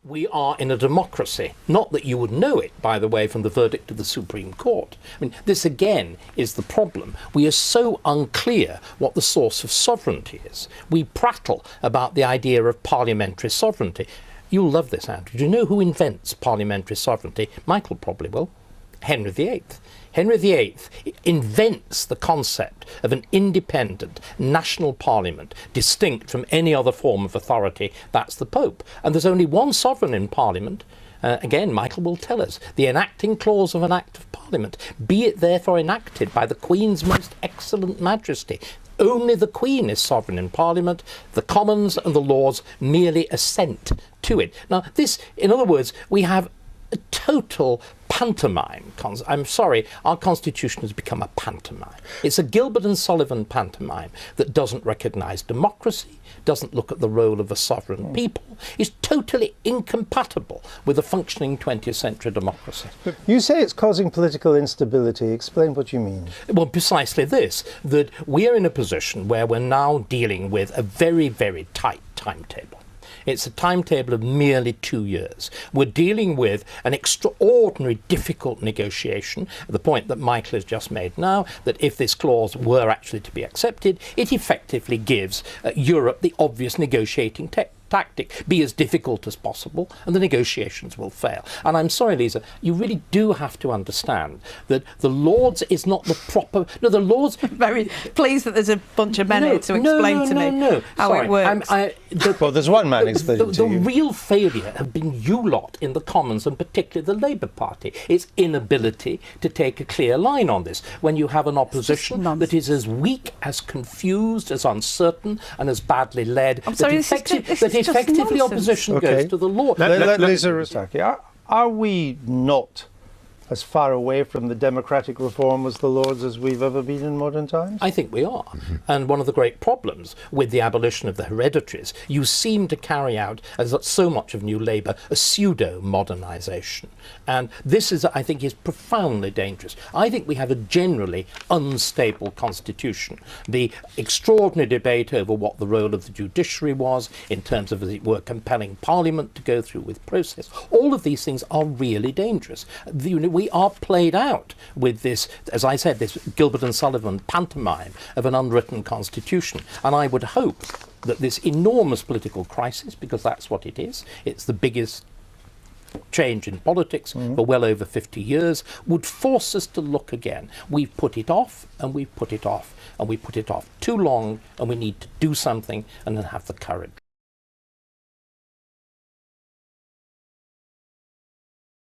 We are in a democracy. Not that you would know it, by the way, from the verdict of the Supreme Court. I mean, this again is the problem. We are so unclear what the source of sovereignty is. We prattle about the idea of parliamentary sovereignty. You'll love this, Andrew. Do you know who invents parliamentary sovereignty? Michael probably will. Henry VIII. Henry VIII invents the concept of an independent national parliament distinct from any other form of authority. That's the Pope. And there's only one sovereign in Parliament. Again, Michael will tell us, the enacting clause of an Act of Parliament, be it therefore enacted by the Queen's most excellent majesty. Only the Queen is sovereign in Parliament. The Commons and the Lords merely assent to it. Now, this, in other words, we have a total pantomime. I'm sorry, our constitution has become a pantomime. It's a Gilbert and Sullivan pantomime that doesn't recognise democracy, doesn't look at the role of a sovereign people, is totally incompatible with a functioning 20th century democracy. You say it's causing political instability. Explain what you mean. Well, precisely this, that we are in a position where we're now dealing with a very, very tight timetable. It's a timetable of merely 2 years. We're dealing with an extraordinarily difficult negotiation, the point that Michael has just made now, that if this clause were actually to be accepted, it effectively gives Europe the obvious negotiating tactic, be as difficult as possible, and the negotiations will fail. And I'm sorry, Lisa, you really do have to understand that the Lords is not the proper... No, the Lords... Very pleased that there's a bunch of men here to explain to me how it works. Well, there's one man explaining to you. The real failure have been you lot in the Commons, and particularly the Labour Party. Its inability to take a clear line on this. When you have an opposition that is as weak, as confused, as uncertain, and as badly led... I'm sorry, effectively opposition goes to the law. Lisa Starkey, are we not as far away from the democratic reform as the Lords as we've ever been in modern times? I think we are. And one of the great problems with the abolition of the hereditaries, you seem to carry out, as so much of New Labour, a pseudo-modernisation. And this is, I think, is profoundly dangerous. I think we have a generally unstable constitution. The extraordinary debate over what the role of the judiciary was, in terms of, as it were, compelling Parliament to go through with process, all of these things are really dangerous. We are played out with this, as I said, this Gilbert and Sullivan pantomime of an unwritten constitution. And I would hope that this enormous political crisis, because that's what it is, it's the biggest change in politics for well over 50 years, would force us to look again. We've put it off, and we've put it off, and we put it off too long, and we need to do something and then have the courage.